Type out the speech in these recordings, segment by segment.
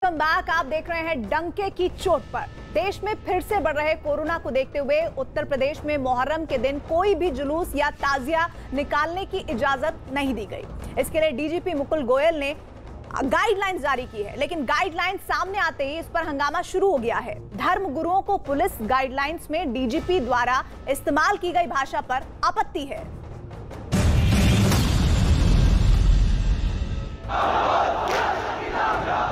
Welcome back. आप देख रहे हैं डंके की चोट पर। देश में फिर से बढ़ रहे कोरोना को देखते हुए उत्तर प्रदेश में मुहर्रम के दिन कोई भी जुलूस या ताजिया निकालने की इजाजत नहीं दी गई। इसके लिए डीजीपी मुकुल गोयल ने गाइडलाइंस जारी की है, लेकिन गाइडलाइंस सामने आते ही इस पर हंगामा शुरू हो गया है। धर्म गुरुओं को पुलिस गाइडलाइंस में डीजीपी द्वारा इस्तेमाल की गई भाषा पर आपत्ति है।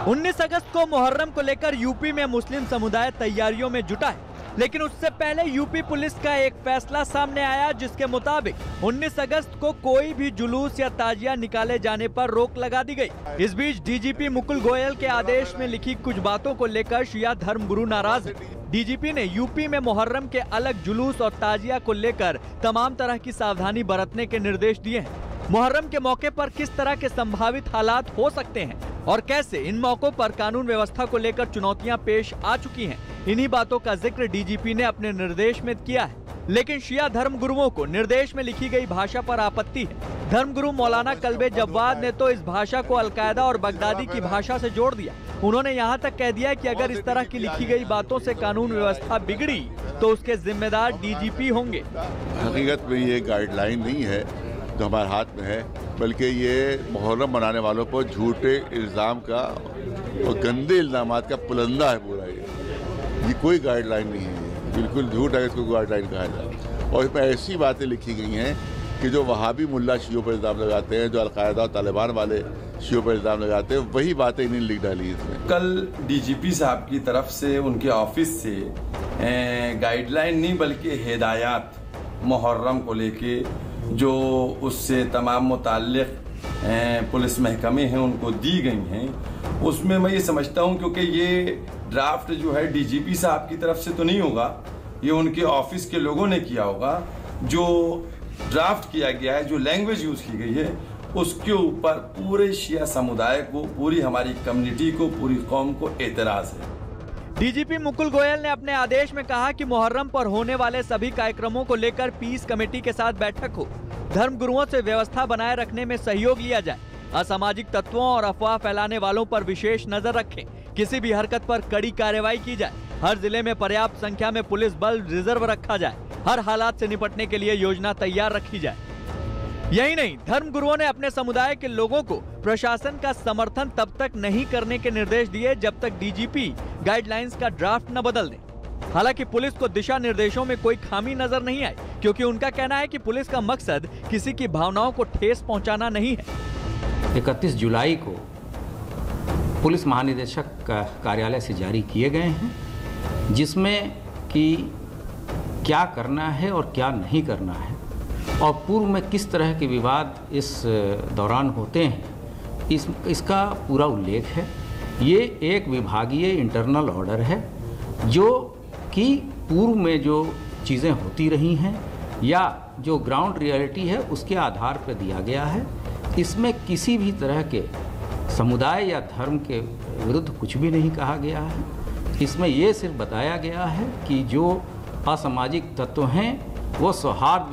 उन्नीस अगस्त को मुहर्रम को लेकर यूपी में मुस्लिम समुदाय तैयारियों में जुटा है, लेकिन उससे पहले यूपी पुलिस का एक फैसला सामने आया जिसके मुताबिक 19 अगस्त को कोई भी जुलूस या ताजिया निकाले जाने पर रोक लगा दी गई। इस बीच डीजीपी मुकुल गोयल के आदेश में लिखी कुछ बातों को लेकर शिया धर्म गुरु नाराज है। डीजीपी ने यूपी में मुहर्रम के अलग जुलूस और ताजिया को लेकर तमाम तरह की सावधानी बरतने के निर्देश दिए हैं। मुहर्रम के मौके पर किस तरह के संभावित हालात हो सकते हैं और कैसे इन मौकों पर कानून व्यवस्था को लेकर चुनौतियां पेश आ चुकी हैं, इन्हीं बातों का जिक्र डीजीपी ने अपने निर्देश में किया है। लेकिन शिया धर्म गुरुओं को निर्देश में लिखी गई भाषा पर आपत्ति है। धर्मगुरु मौलाना कल्बे जव्वाद ने तो इस भाषा को अलकायदा और बगदादी की भाषा से जोड़ दिया। उन्होंने यहाँ तक कह दिया कि अगर इस तरह की लिखी गई बातों से कानून व्यवस्था बिगड़ी तो उसके जिम्मेदार डीजीपी होंगे। हकीकत में ये गाइडलाइन नहीं है जो हमारे हाथ में है, बल्कि ये मुहर्रम मनाने वालों पर झूठे इल्ज़ाम का और गंदे इल्ज़ामात का पुलंदा है पूरा। ये कोई गाइडलाइन नहीं है, बिल्कुल झूठ है इसको गाइडलाइन कहा जाए। और इसमें ऐसी बातें लिखी गई हैं कि जो वहाबी मुल्ला शियों पर इल्ज़ाम लगाते हैं, जो अलकायदा और तालिबान वाले शियों पर इल्ज़ाम लगाते हैं, वही बातें इन्हें लिख डाली इसमें। कल डीजीपी साहब की तरफ से उनके ऑफिस से गाइडलाइन नहीं बल्कि हिदायत मुहर्रम को लेके जो उससे तमाम मुताल्लिक़ पुलिस महकमे हैं उनको दी गई हैं, उसमें मैं ये समझता हूँ क्योंकि ये ड्राफ्ट जो है डीजीपी साहब की तरफ से तो नहीं होगा, ये उनके ऑफिस के लोगों ने किया होगा। जो ड्राफ्ट किया गया है, जो लैंग्वेज यूज़ की गई है, उसके ऊपर पूरे शिया समुदाय को, पूरी हमारी कम्युनिटी को, पूरी कौम को एतराज़ है। डीजीपी मुकुल गोयल ने अपने आदेश में कहा कि मुहर्रम पर होने वाले सभी कार्यक्रमों को लेकर पीस कमेटी के साथ बैठक हो, धर्म गुरुओं से व्यवस्था बनाए रखने में सहयोग लिया जाए, असामाजिक तत्वों और अफवाह फैलाने वालों पर विशेष नजर रखें, किसी भी हरकत पर कड़ी कार्रवाई की जाए, हर जिले में पर्याप्त संख्या में पुलिस बल रिजर्व रखा जाए, हर हालात से निपटने के लिए योजना तैयार रखी जाए। यही नहीं, धर्म गुरुओं ने अपने समुदाय के लोगों को प्रशासन का समर्थन तब तक नहीं करने के निर्देश दिए जब तक डीजीपी गाइडलाइंस का ड्राफ्ट न बदल दे। हालांकि पुलिस को दिशा निर्देशों में कोई खामी नजर नहीं आई, क्योंकि उनका कहना है कि पुलिस का मकसद किसी की भावनाओं को ठेस पहुंचाना नहीं है। 31 जुलाई को पुलिस महानिदेशक का कार्यालय से जारी किए गए हैं, जिसमें कि क्या करना है और क्या नहीं करना है और पूर्व में किस तरह के विवाद इस दौरान होते हैं, इसका पूरा उल्लेख है। ये एक विभागीय इंटरनल ऑर्डर है जो कि पूर्व में जो चीज़ें होती रही हैं या जो ग्राउंड रियलिटी है उसके आधार पर दिया गया है। इसमें किसी भी तरह के समुदाय या धर्म के विरुद्ध कुछ भी नहीं कहा गया है। इसमें ये सिर्फ बताया गया है कि जो असामाजिक तत्व हैं वो सौहार्द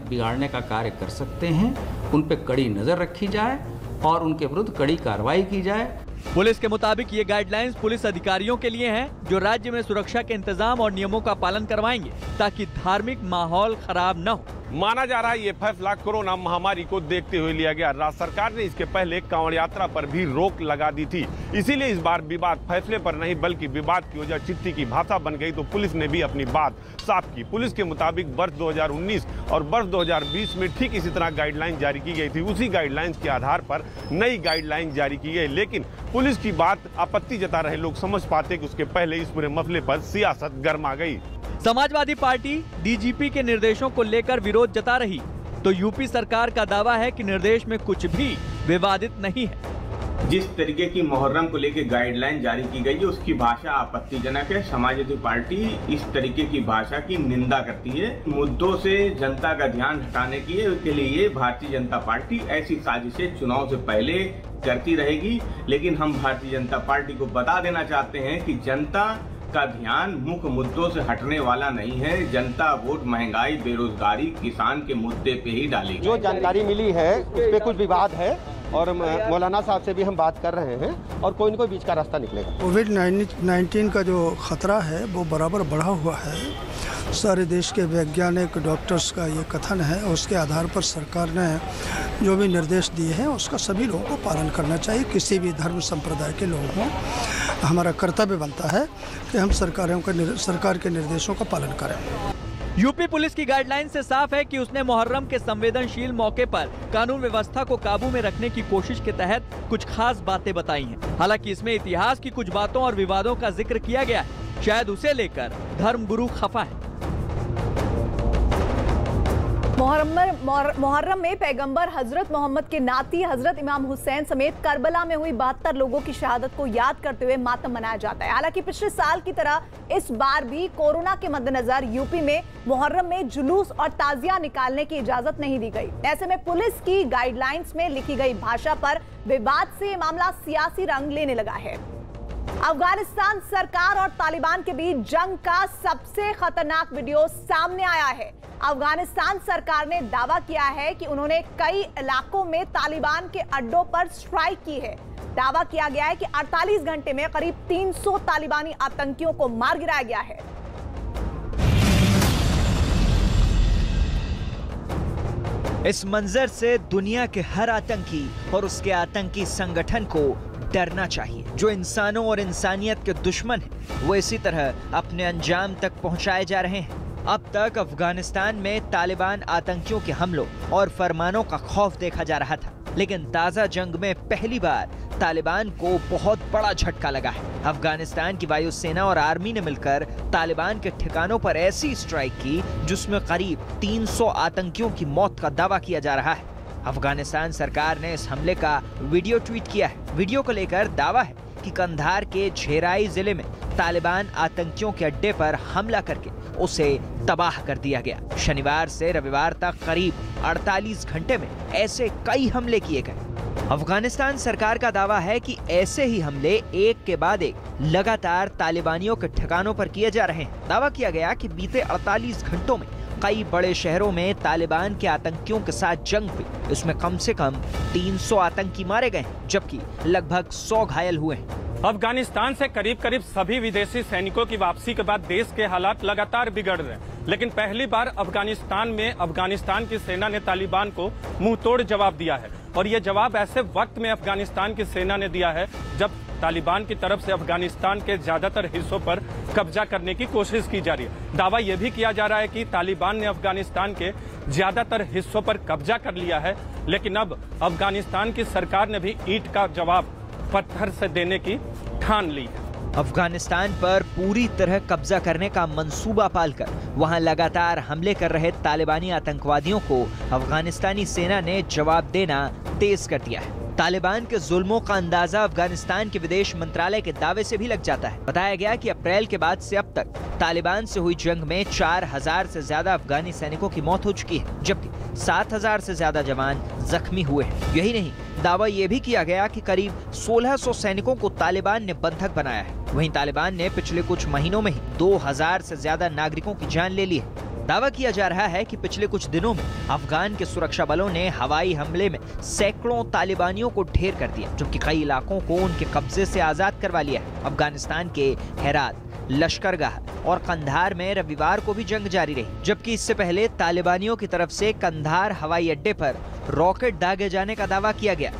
बिगाड़ने का कार्य कर सकते हैं, उन पर कड़ी नज़र रखी जाए और उनके विरुद्ध कड़ी कार्रवाई की जाए। पुलिस के मुताबिक ये गाइडलाइंस पुलिस अधिकारियों के लिए हैं जो राज्य में सुरक्षा के इंतजाम और नियमों का पालन करवाएंगे ताकि धार्मिक माहौल खराब न हो। माना जा रहा है ये फैसला कोरोना महामारी को देखते हुए लिया गया। राज्य सरकार ने इसके पहले कांवड़ यात्रा पर भी रोक लगा दी थी, इसीलिए इस बार विवाद फैसले पर नहीं बल्कि विवाद की वजह चिट्ठी की भाषा बन गई, तो पुलिस ने भी अपनी बात साफ की। पुलिस के मुताबिक वर्ष 2019 और वर्ष 2020 में ठीक इसी तरह गाइडलाइन जारी की गई थी। उसी गाइडलाइंस के आधार पर नई गाइडलाइन जारी की गई, लेकिन पुलिस की बात आपत्ति जता रहे लोग समझ पाते कि उसके पहले इस पूरे मसले पर सियासत गर्मा गई। समाजवादी पार्टी डीजीपी के निर्देशों को लेकर विरोध जता रही, तो यूपी सरकार का दावा है कि निर्देश में कुछ भी विवादित नहीं है। जिस तरीके की मुहर्रम को लेकर गाइडलाइन जारी की गई है उसकी भाषा आपत्तिजनक है। समाजवादी पार्टी इस तरीके की भाषा की निंदा करती है। मुद्दों से जनता का ध्यान हटाने के लिए भारतीय जनता पार्टी ऐसी साजिशें चुनाव से पहले करती रहेगी, लेकिन हम भारतीय जनता पार्टी को बता देना चाहते हैं कि जनता का ध्यान मुख्य मुद्दों से हटने वाला नहीं है। जनता वोट महंगाई, बेरोजगारी, किसान के मुद्दे पे ही डालेगी। जो जानकारी मिली है उस पे कुछ विवाद है, और मौलाना साहब से भी हम बात कर रहे हैं और कोई न कोई बीच का रास्ता निकलेगा। कोविड-19 का जो खतरा है वो बराबर बढ़ा हुआ है। सारे देश के वैज्ञानिक डॉक्टर्स का ये कथन है, उसके आधार पर सरकार ने जो भी निर्देश दिए हैं उसका सभी लोगों को पालन करना चाहिए। किसी भी धर्म संप्रदाय के लोगों को हमारा कर्तव्य बनता है कि हम सरकार के निर्देशों का पालन करें। यूपी पुलिस की गाइडलाइन से साफ है कि उसने मुहर्रम के संवेदनशील मौके पर कानून व्यवस्था को काबू में रखने की कोशिश के तहत कुछ खास बातें बताई हैं। हालांकि इसमें इतिहास की कुछ बातों और विवादों का जिक्र किया गया है। शायद उसे लेकर धर्मगुरु खफा है। मुहर्रम में पैगंबर हजरत मोहम्मद के नाती हजरत इमाम हुसैन समेत करबला में हुई 72 लोगों की शहादत को याद करते हुए मातम मनाया जाता है। हालांकि पिछले साल की तरह इस बार भी कोरोना के मद्देनजर यूपी में मुहर्रम में जुलूस और ताजिया निकालने की इजाजत नहीं दी गई। ऐसे में पुलिस की गाइडलाइंस में लिखी गई भाषा पर विवाद से मामला सियासी रंग लेने लगा है। अफगानिस्तान सरकार और तालिबान के बीच जंग का सबसे खतरनाक वीडियो सामने आया है। अफगानिस्तान सरकार ने दावा किया है कि उन्होंने कई इलाकों में तालिबान के अड्डों पर स्ट्राइक की है। दावा किया गया है कि 48 घंटे में करीब 300 तालिबानी आतंकियों को मार गिराया गया है। इस मंजर से दुनिया के हर आतंकी और उसके आतंकी संगठन को डरना चाहिए। जो इंसानों और इंसानियत के दुश्मन हैं, वो इसी तरह अपने अंजाम तक पहुंचाए जा रहे हैं। अब तक अफगानिस्तान में तालिबान आतंकियों के हमलों और फरमानों का खौफ देखा जा रहा था, लेकिन ताजा जंग में पहली बार तालिबान को बहुत बड़ा झटका लगा है। अफगानिस्तान की वायुसेना और आर्मी ने मिलकर तालिबान के ठिकानों पर ऐसी स्ट्राइक की जिसमें करीब 300 आतंकियों की मौत का दावा किया जा रहा है। अफगानिस्तान सरकार ने इस हमले का वीडियो ट्वीट किया है। वीडियो को लेकर दावा है कि कंधार के झेराई जिले में तालिबान आतंकियों के अड्डे पर हमला करके उसे तबाह कर दिया गया। शनिवार से रविवार तक करीब 48 घंटे में ऐसे कई हमले किए गए। अफगानिस्तान सरकार का दावा है कि ऐसे ही हमले एक के बाद एक लगातार तालिबानियों के ठिकानों पर किए जा रहे हैं। दावा किया गया कि बीते 48 घंटों में कई बड़े शहरों में तालिबान के आतंकियों के साथ जंग हुई। इसमें कम से कम 300 आतंकी मारे गए, जबकि लगभग 100 घायल हुए हैं। अफगानिस्तान से करीब सभी विदेशी सैनिकों की वापसी के बाद देश के हालात लगातार बिगड़ रहे हैं, लेकिन पहली बार अफगानिस्तान में अफगानिस्तान की सेना ने तालिबान को मुंहतोड़ जवाब दिया है। और ये जवाब ऐसे वक्त में अफगानिस्तान की सेना ने दिया है जब तालिबान की तरफ से अफगानिस्तान के ज्यादातर हिस्सों पर कब्जा करने की कोशिश की जा रही है। दावा यह भी किया जा रहा है कि तालिबान ने अफगानिस्तान के ज्यादातर हिस्सों पर कब्जा कर लिया है, लेकिन अब अफगानिस्तान की सरकार ने भी ईंट का जवाब पत्थर से देने की ठान ली है। अफगानिस्तान पर पूरी तरह कब्जा करने का मंसूबा पालकर वहां लगातार हमले कर रहे तालिबानी आतंकवादियों को अफगानिस्तानी सेना ने जवाब देना तेज कर दिया है। तालिबान के जुल्मों का अंदाजा अफगानिस्तान के विदेश मंत्रालय के दावे से भी लग जाता है। बताया गया कि अप्रैल के बाद से अब तक तालिबान से हुई जंग में 4000 से ज्यादा अफगानी सैनिकों की मौत हो चुकी है, जबकि 7000 से ज्यादा जवान जख्मी हुए हैं। यही नहीं, दावा यह भी किया गया कि करीब 1600 सैनिकों को तालिबान ने बंधक बनाया है। वहीं तालिबान ने पिछले कुछ महीनों में ही 2000 से ज्यादा नागरिकों की जान ले ली है। दावा किया जा रहा है कि पिछले कुछ दिनों में अफगान के सुरक्षा बलों ने हवाई हमले में सैकड़ों तालिबानियों को ढेर कर दिया, जबकि कई इलाकों को उनके कब्जे से आजाद करवा लिया है। अफगानिस्तान के हेरात, लश्करगाह और कंधार में रविवार को भी जंग जारी रही, जबकि इससे पहले तालिबानियों की तरफ से कंधार हवाई अड्डे पर रॉकेट दागे जाने का दावा किया गया।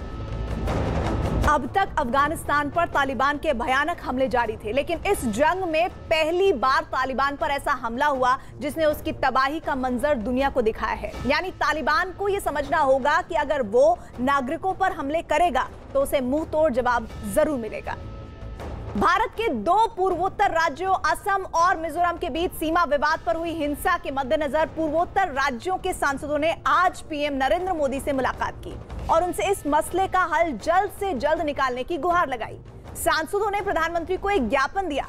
अब तक अफगानिस्तान पर तालिबान के भयानक हमले जारी थे, लेकिन इस जंग में पहली बार तालिबान पर ऐसा हमला हुआ जिसने उसकी तबाही का मंजर दुनिया को दिखाया है। यानी तालिबान को यह समझना होगा कि अगर वो नागरिकों पर हमले करेगा तो उसे मुंह तोड़ जवाब जरूर मिलेगा। भारत के 2 पूर्वोत्तर राज्यों असम और मिजोरम के बीच सीमा विवाद पर हुई हिंसा के मद्देनजर पूर्वोत्तर राज्यों के सांसदों ने आज पीएम नरेंद्र मोदी से मुलाकात की और उनसे इस मसले का हल जल्द से जल्द निकालने की गुहार लगाई। सांसदों ने प्रधानमंत्री को एक ज्ञापन दिया।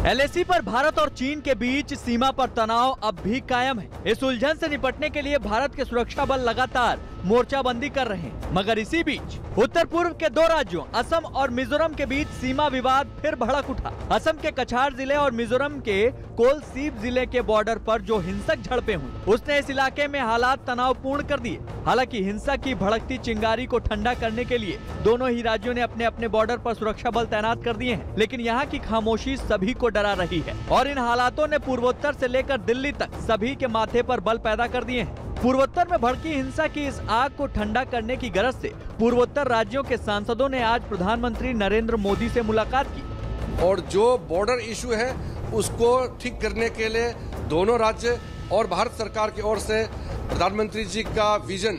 एलएसी पर भारत और चीन के बीच सीमा पर तनाव अब भी कायम है। इस उलझन से निपटने के लिए भारत के सुरक्षा बल लगातार मोर्चाबंदी कर रहे हैं। मगर इसी बीच उत्तर पूर्व के दो राज्यों असम और मिजोरम के बीच सीमा विवाद फिर भड़क उठा। असम के कछार जिले और मिजोरम के कोलसीब जिले के बॉर्डर पर जो हिंसक झड़पें हुई, उसने इस इलाके में हालात तनावपूर्ण कर दिए। हालांकि हिंसा की भड़कती चिंगारी को ठंडा करने के लिए दोनों ही राज्यों ने अपने अपने बॉर्डर पर सुरक्षा बल तैनात कर दिए हैं, लेकिन यहाँ की खामोशी सभी को डरा रही है और इन हालातों ने पूर्वोत्तर से लेकर दिल्ली तक सभी के माथे पर बल पैदा कर दिए हैं। पूर्वोत्तर में भड़की हिंसा की इस आग को ठंडा करने की गरज से पूर्वोत्तर राज्यों के सांसदों ने आज प्रधानमंत्री नरेंद्र मोदी से मुलाकात की और जो बॉर्डर इशू है उसको ठीक करने के लिए दोनों राज्य और भारत सरकार की ओर से प्रधानमंत्री जी का विजन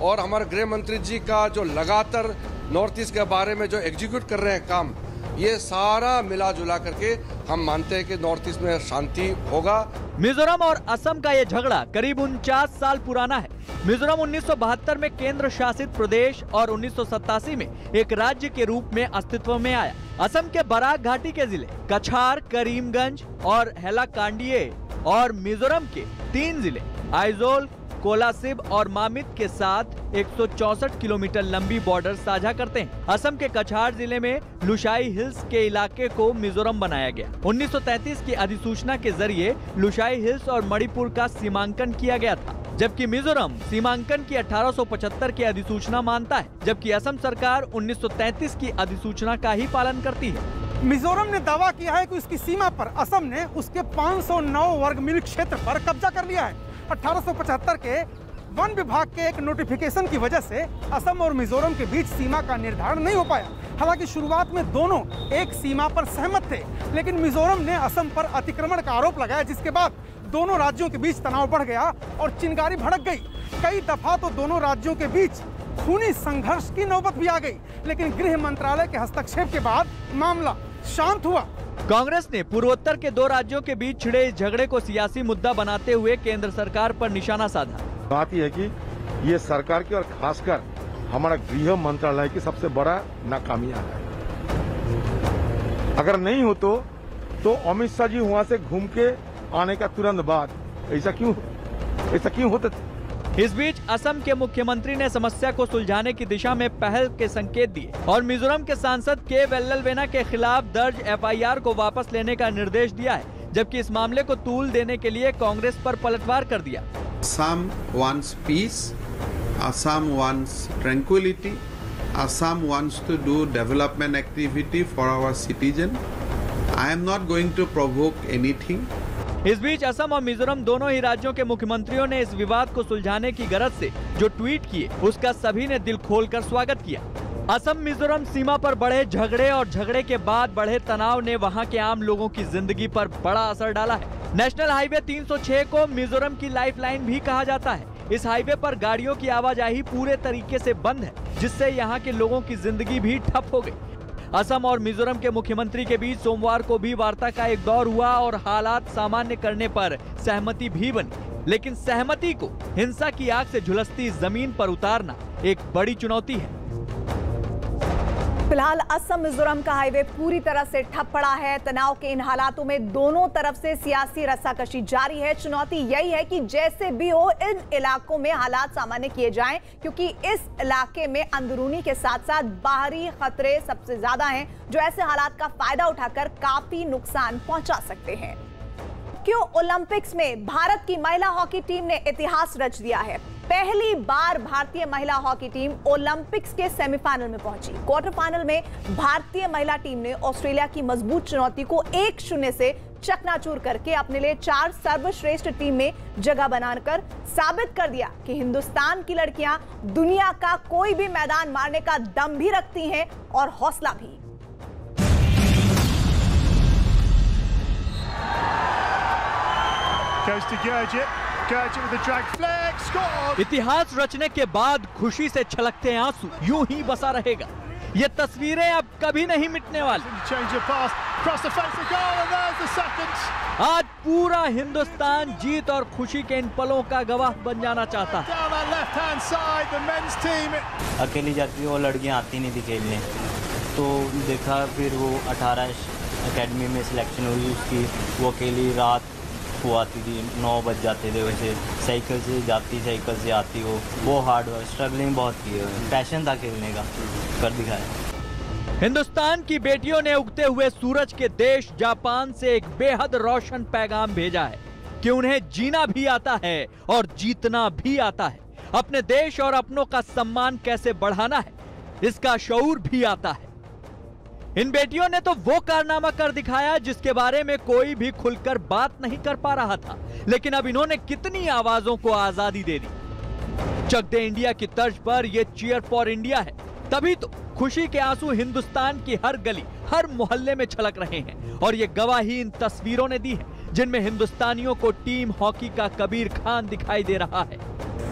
और हमारे गृह मंत्री जी का जो लगातार नॉर्थ ईस्ट के बारे में जो एग्जीक्यूट कर रहे हैं काम, ये सारा मिला जुला करके हम मानते हैं कि नॉर्थ ईस्ट में शांति होगा। मिजोरम और असम का ये झगड़ा करीब 49 साल पुराना है। मिजोरम 1972 में केंद्र शासित प्रदेश और 1987 में एक राज्य के रूप में अस्तित्व में आया। असम के बराक घाटी के जिले कछार, करीमगंज और हैलाकांडिये और मिजोरम के 3 जिले आइजोल, कोलासिब और मामित के साथ 164 किलोमीटर लंबी बॉर्डर साझा करते हैं। असम के कछार जिले में लुशाई हिल्स के इलाके को मिजोरम बनाया गया। 1933 की अधिसूचना के जरिए लुशाई हिल्स और मणिपुर का सीमांकन किया गया था, जबकि मिजोरम सीमांकन की 1875 की अधिसूचना मानता है, जबकि असम सरकार 1933 की अधिसूचना का ही पालन करती है। मिजोरम ने दावा किया है कि उसकी सीमा पर असम ने उसके 509 वर्ग मील क्षेत्र पर कब्जा कर लिया है। 1875 के वन विभाग के एक नोटिफिकेशन की वजह से असम और मिजोरम के बीच सीमा का निर्धारण नहीं हो पाया। हालांकि शुरुआत में दोनों एक सीमा पर सहमत थे, लेकिन मिजोरम ने असम पर अतिक्रमण का आरोप लगाया, जिसके बाद दोनों राज्यों के बीच तनाव बढ़ गया और चिंगारी भड़क गई। कई दफा तो दोनों राज्यों के बीच खूनी संघर्ष की नौबत भी आ गई, लेकिन गृह मंत्रालय के हस्तक्षेप के बाद मामला शांत हुआ। कांग्रेस ने पूर्वोत्तर के 2 राज्यों के बीच छिड़े इस झगड़े को सियासी मुद्दा बनाते हुए केंद्र सरकार पर निशाना साधा। बात यह है कि ये सरकार की और खासकर हमारा गृह मंत्रालय की सबसे बड़ा नाकामियां है। अगर नहीं हो तो अमित शाह जी वहां से घूम के आने का तुरंत बाद ऐसा क्यों होता? इस बीच असम के मुख्यमंत्री ने समस्या को सुलझाने की दिशा में पहल के संकेत दिए और मिजोरम के सांसद के वेल्लवेना के खिलाफ दर्ज FIR को वापस लेने का निर्देश दिया है, जबकि इस मामले को तूल देने के लिए कांग्रेस पर पलटवार कर दिया। Assam wants peace, Assam wants tranquility, Assam wants to do development activity for our citizen. I am not going to provoke anything. इस बीच असम और मिजोरम दोनों ही राज्यों के मुख्यमंत्रियों ने इस विवाद को सुलझाने की गरज से जो ट्वीट किए, उसका सभी ने दिल खोलकर स्वागत किया। असम मिजोरम सीमा पर बढ़े झगड़े और झगड़े के बाद बढ़े तनाव ने वहां के आम लोगों की जिंदगी पर बड़ा असर डाला है। नेशनल हाईवे 306 को मिजोरम की लाइफलाइन भी कहा जाता है। इस हाईवे पर गाड़ियों की आवाजाही पूरे तरीके से बंद है, जिससे यहाँ के लोगों की जिंदगी भी ठप हो गई। असम और मिजोरम के मुख्यमंत्री के बीच सोमवार को भी वार्ता का एक दौर हुआ और हालात सामान्य करने पर सहमति भी बनी, लेकिन सहमति को हिंसा की आग से झुलसती जमीन पर उतारना एक बड़ी चुनौती है। फिलहाल असम मिजोरम का हाईवे पूरी तरह से ठप पड़ा है। तनाव के इन हालातों में दोनों तरफ से सियासी रस्साकशी जारी है। चुनौती यही है कि जैसे भी हो इन इलाकों में हालात सामान्य किए जाएं, क्योंकि इस इलाके में अंदरूनी के साथ साथ बाहरी खतरे सबसे ज्यादा हैं, जो ऐसे हालात का फायदा उठाकर काफी नुकसान पहुंचा सकते हैं। टोक्यो ओलंपिक्स में भारत की महिला हॉकी टीम ने इतिहास रच दिया है। पहली बार भारतीय महिला हॉकी टीम ओलंपिक्स के सेमीफाइनल में पहुंची। क्वार्टर फाइनल में भारतीय महिला टीम ने ऑस्ट्रेलिया की मजबूत चुनौती को 1-0 से चकनाचूर करके अपने लिए 4 सर्वश्रेष्ठ टीम में जगह बनाकर साबित कर दिया कि हिंदुस्तान की लड़कियां दुनिया का कोई भी मैदान मारने का दम भी रखती हैं और हौसला भी। इतिहास रचने के बाद खुशी से छलकते आंसू यूं ही बसा रहेगा। ये तस्वीरें अब कभी नहीं मिटने वाली। आज पूरा हिंदुस्तान जीत और खुशी के इन पलों का गवाह बन जाना चाहता है। अकेली जाती वो लड़कियां आती नहीं थी खेलने, तो देखा फिर वो 18 एकेडमी में सिलेक्शन हुई उसकी। वो अकेली रात वो आती थी 9 बज जाते थे, वैसे साइकिल से जाती, साइकिल से आती, वो हार्ड वर्क स्ट्रगलिंग बहुत की है, पैशन था खेलने का, कर दिखाया। हिंदुस्तान की बेटियों ने उगते हुए सूरज के देश जापान से एक बेहद रोशन पैगाम भेजा है कि उन्हें जीना भी आता है और जीतना भी आता है। अपने देश और अपनों का सम्मान कैसे बढ़ाना है, इसका शऊर भी आता है। इन बेटियों ने तो वो कारनामा कर दिखाया जिसके बारे में कोई भी खुलकर बात नहीं कर पा रहा था, लेकिन अब इन्होंने कितनी आवाजों को आजादी दे दी। चक दे इंडिया की तर्ज पर यह चीयर फॉर इंडिया है, तभी तो खुशी के आंसू हिंदुस्तान की हर गली, हर मोहल्ले में छलक रहे हैं। और ये गवाही इन तस्वीरों ने दी है जिनमें हिंदुस्तानियों को टीम हॉकी का कबीर खान दिखाई दे रहा है।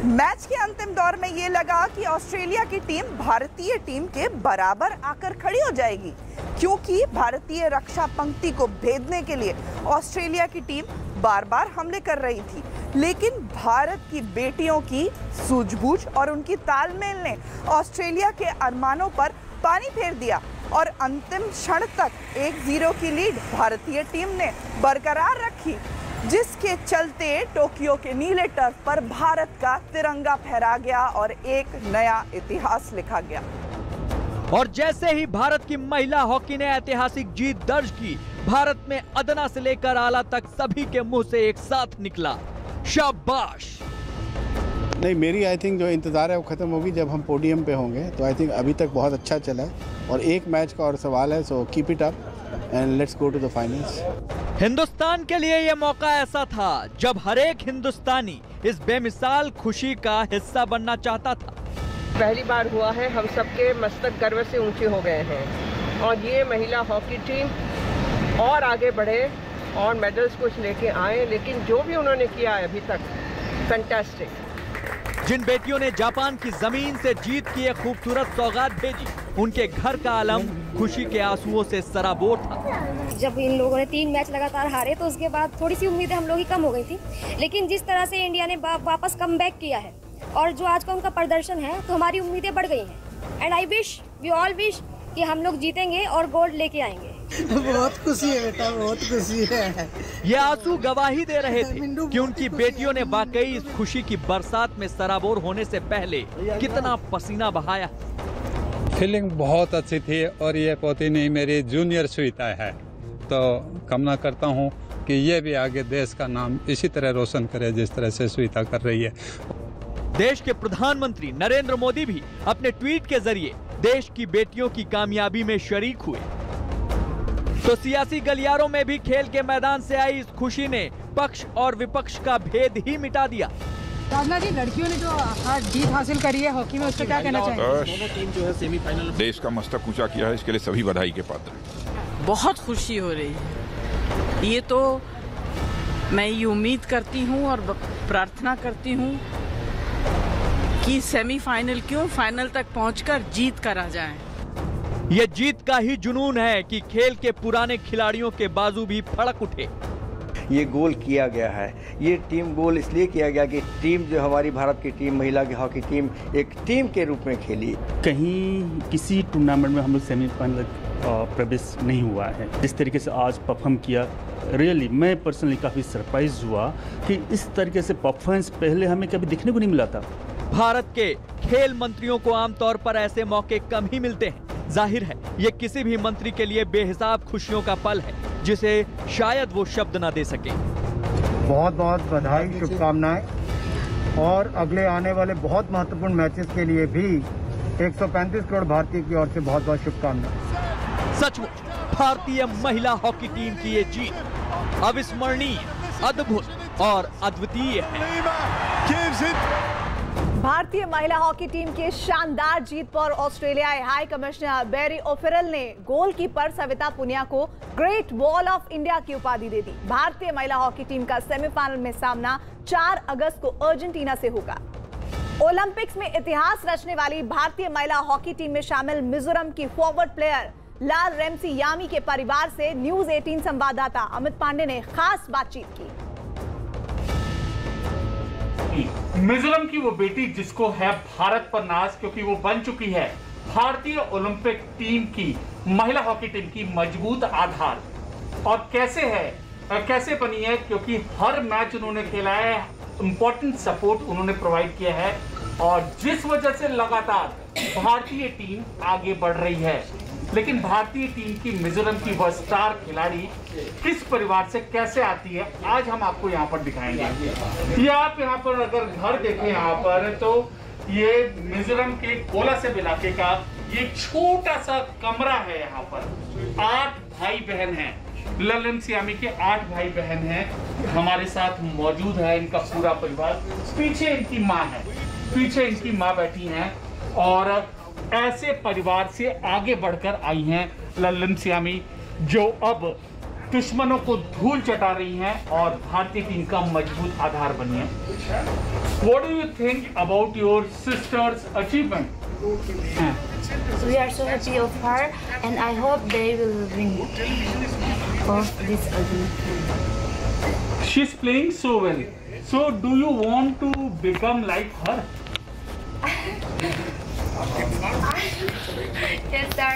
मैच के अंतिम दौर में ये लगा कि ऑस्ट्रेलिया की टीम भारतीय टीम के बराबर आकर खड़ी हो जाएगी, क्योंकि भारतीय रक्षा पंक्ति को भेदने के लिए ऑस्ट्रेलिया की टीम बार बार हमले कर रही थी, लेकिन भारत की बेटियों की सूझबूझ और उनकी तालमेल ने ऑस्ट्रेलिया के अरमानों पर पानी फेर दिया और अंतिम क्षण तक 1-0 की लीड भारतीय टीम ने बरकरार रखी, जिसके चलते टोक्यो के नीले टर्फ पर भारत का तिरंगा फहरा गया और एक नया इतिहास लिखा गया। और जैसे ही भारत की महिला हॉकी ने ऐतिहासिक जीत दर्ज की, भारत में अदना से लेकर आला तक सभी के मुंह से एक साथ निकला, शाबाश। नहीं, मेरी आई थिंक जो इंतजार है वो खत्म होगी जब हम पोडियम पे होंगे। तो आई थिंक अभी तक बहुत अच्छा चला है और एक मैच का और सवाल है, so keep it up and let's go to the finals. Hindustan के लिए यह मौका ऐसा था जब हर एक हिंदुस्तानी इस बेमिसाल खुशी का हिस्सा बनना चाहता था। पहली बार हुआ है, हम सबके मस्तक गर्व से ऊंचे हो गए हैं और ये महिला हॉकी टीम और आगे बढ़े और मेडल्स कुछ लेके आए, लेकिन जो भी उन्होंने किया है अभी तक फैंटास्टिक। जिन बेटियों ने जापान की जमीन से जीत की एक खूबसूरत सौगात भेजी, उनके घर का आलम खुशी के आंसुओं से सराबोर था। जब इन लोगों ने 3 मैच लगातार हारे तो उसके बाद थोड़ी सी उम्मीदें हम लोग की कम हो गई थी, लेकिन जिस तरह से इंडिया ने वापस कम बैक किया है और जो आज का उनका प्रदर्शन है, तो हमारी उम्मीदें बढ़ गई हैं। And I wish, we all wish कि हम लोग जीतेंगे और गोल्ड लेके आएंगे। बहुत खुशी है बेटा, बहुत खुशी है। ये आंसू गवाही दे रहे थे कि उनकी बेटियों ने वाकई इस खुशी की बरसात में सराबोर होने से पहले कितना पसीना बहाया। फीलिंग बहुत अच्छी थी और ये पोती नहीं मेरी जूनियर श्वेता है, तो कामना करता हूँ कि ये भी आगे देश का नाम इसी तरह रोशन करे जिस तरह से श्वेता कर रही है। देश के प्रधानमंत्री नरेंद्र मोदी भी अपने ट्वीट के जरिए देश की बेटियों की कामयाबी में शरीक हुए। तो सियासी गलियारों में भी खेल के मैदान से आई इस खुशी ने पक्ष और विपक्ष का भेद ही मिटा दिया। साधना जी, लड़कियों ने जो जीत हासिल करी है हॉकी में, उससे क्या कहना चाहेंगे? देश का मस्तक ऊंचा किया है, इसके लिए सभी बधाई के पात्र हैं। बहुत खुशी हो रही है। ये तो मैं ये उम्मीद करती हूँ और प्रार्थना करती हूँ कि सेमीफाइनल क्यों, फाइनल तक पहुंचकर जीत कर आ जाएं। ये जीत का ही जुनून है कि खेल के पुराने खिलाड़ियों के बाजू भी फड़क उठे। ये गोल किया गया है, ये टीम गोल इसलिए किया गया कि टीम जो हमारी भारत की टीम, महिला की हॉकी टीम, एक टीम के रूप में खेली। कहीं किसी टूर्नामेंट में हम लोग सेमीफाइनल प्रवेश नहीं हुआ है। इस तरीके से आज परफॉर्म किया, रियली मैं पर्सनली काफ़ी सरप्राइज हुआ कि इस तरीके से परफॉर्मेंस पहले हमें कभी देखने को नहीं मिला था। भारत के खेल मंत्रियों को आमतौर पर ऐसे मौके कम ही मिलते हैं। जाहिर है ये किसी भी मंत्री के लिए बेहिसाब खुशियों का पल है, जिसे शायद वो शब्द ना दे सके। बहुत बहुत बधाई, शुभकामनाएं और अगले आने वाले बहुत महत्वपूर्ण मैचेस के लिए भी 135 करोड़ भारतीय की ओर से बहुत बहुत शुभकामनाएं। सचमुच भारतीय महिला हॉकी टीम की ये जीत अविस्मरणीय, अद्भुत और अद्वितीय है। भारतीय महिला हॉकी टीम की शानदार जीत पर ऑस्ट्रेलियाई हाई कमिश्नर बैरी ओफेरल ने गोलकीपर सविता पुनिया को ग्रेट वॉल ऑफ इंडिया की उपाधि दे दी। भारतीय महिला हॉकी टीम का सेमीफाइनल में सामना 4 अगस्त को अर्जेंटीना से होगा। ओलंपिक्स में इतिहास रचने वाली भारतीय महिला हॉकी टीम में शामिल मिजोरम की फॉरवर्ड प्लेयर लाल रेमसी यामी के परिवार से न्यूज 18 संवाददाता अमित पांडे ने खास बातचीत की। मिजोरम की वो बेटी जिसको है भारत पर नाज, क्योंकि वो बन चुकी है भारतीय ओलंपिक टीम की, महिला हॉकी टीम की मजबूत आधार। और कैसे है कैसे बनी है, क्योंकि हर मैच उन्होंने खेला है, इम्पोर्टेंट सपोर्ट उन्होंने प्रोवाइड किया है और जिस वजह से लगातार भारतीय टीम आगे बढ़ रही है। लेकिन भारतीय टीम की मिजोरम की वह स्टार खिलाड़ी किस परिवार से कैसे आती है, आज हम आपको यहाँ पर दिखाएंगे। ये आप यहाँ पर अगर घर देखें यहाँ पर, तो ये मिजोरम के कोलासिब इलाके का ये छोटा सा कमरा है। यहाँ पर 8 भाई बहन हैं, ललन सियामी के 8 भाई बहन हैं, हमारे साथ मौजूद है इनका पूरा परिवार। पीछे इनकी माँ है, पीछे इनकी माँ बैठी हैं और ऐसे परिवार से आगे बढ़कर आई हैं ललन सियामी, जो अब दुश्मनों को धूल चटा रही हैं और भारतीय टीम का मजबूत आधार बनी है। What do you think about your sister's achievement? We are so happy of her, and I hope they will win of this event. She's playing so well. So, do you want to become like her? Yes, sir.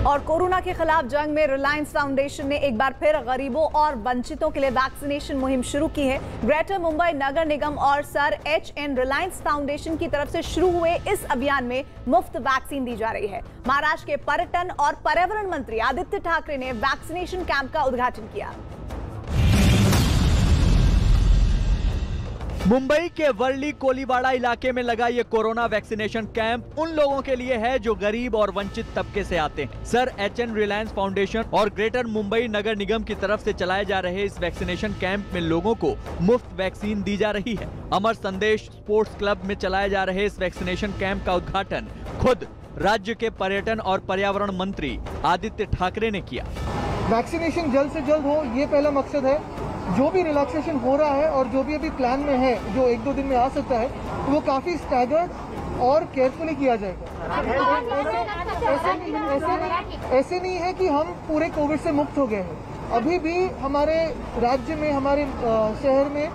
और corona के खिलाफ जंग में Reliance foundation ने एक बार फिर गरीबों और वंचितों के लिए वैक्सीनेशन मुहिम शुरू की है। ग्रेटर मुंबई नगर निगम और सर एच.एन. रिलायंस फाउंडेशन की तरफ से शुरू हुए इस अभियान में मुफ्त वैक्सीन दी जा रही है। महाराष्ट्र के पर्यटन और पर्यावरण मंत्री आदित्य ठाकरे ने वैक्सीनेशन कैंप का उद्घाटन किया। मुंबई के वर्ली कोलीवाड़ा इलाके में लगा ये कोरोना वैक्सीनेशन कैंप उन लोगों के लिए है जो गरीब और वंचित तबके से आते हैं। Sir H N. रिलायंस फाउंडेशन और ग्रेटर मुंबई नगर निगम की तरफ से चलाए जा रहे इस वैक्सीनेशन कैंप में लोगों को मुफ्त वैक्सीन दी जा रही है। अमर संदेश स्पोर्ट्स क्लब में चलाए जा रहे इस वैक्सीनेशन कैंप का उद्घाटन खुद राज्य के पर्यटन और पर्यावरण मंत्री आदित्य ठाकरे ने किया। वैक्सीनेशन जल्द से जल्द हो, ये पहला मकसद है। जो भी रिलैक्सेशन हो रहा है और जो भी अभी प्लान में है, जो 1-2 दिन में आ सकता है, वो काफ़ी स्टैगर्ड और केयरफुली किया जाएगा। ऐसे नहीं है कि हम पूरे कोविड से मुक्त हो गए हैं। अभी भी हमारे राज्य में, हमारे शहर में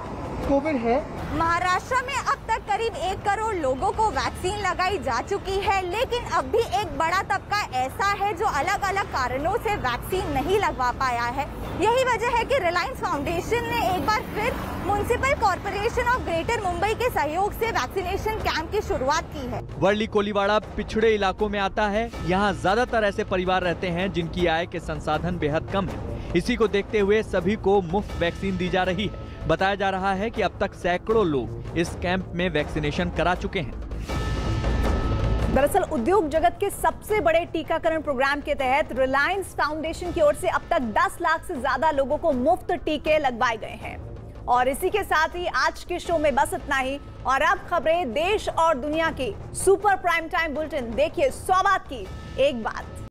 कोविड है। महाराष्ट्र में अब तक करीब 1 करोड़ लोगों को वैक्सीन लगाई जा चुकी है, लेकिन अब भी एक बड़ा तबका ऐसा है जो अलग अलग कारणों से वैक्सीन नहीं लगवा पाया है। यही वजह है कि रिलायंस फाउंडेशन ने एक बार फिर municipal corporation of greater Mumbai के सहयोग से वैक्सीनेशन कैंप की शुरुआत की है। वर्ली कोलीवाड़ा पिछड़े इलाकों में आता है। यहाँ ज्यादातर ऐसे परिवार रहते हैं जिनकी आय के संसाधन बेहद कम है। इसी को देखते हुए सभी को मुफ्त वैक्सीन दी जा रही है। बताया जा रहा है कि अब तक सैकड़ों लोग इस कैंप में वैक्सीनेशन करा चुके हैं। दरअसल उद्योग जगत के सबसे बड़े टीकाकरण प्रोग्राम के तहत रिलायंस फाउंडेशन की ओर से अब तक 10 लाख से ज्यादा लोगों को मुफ्त टीके लगवाए गए हैं। और इसी के साथ ही आज के शो में बस इतना ही। और अब खबरें देश और दुनिया की। सुपर प्राइम टाइम बुलेटिन देखिए 100 बात की एक बात।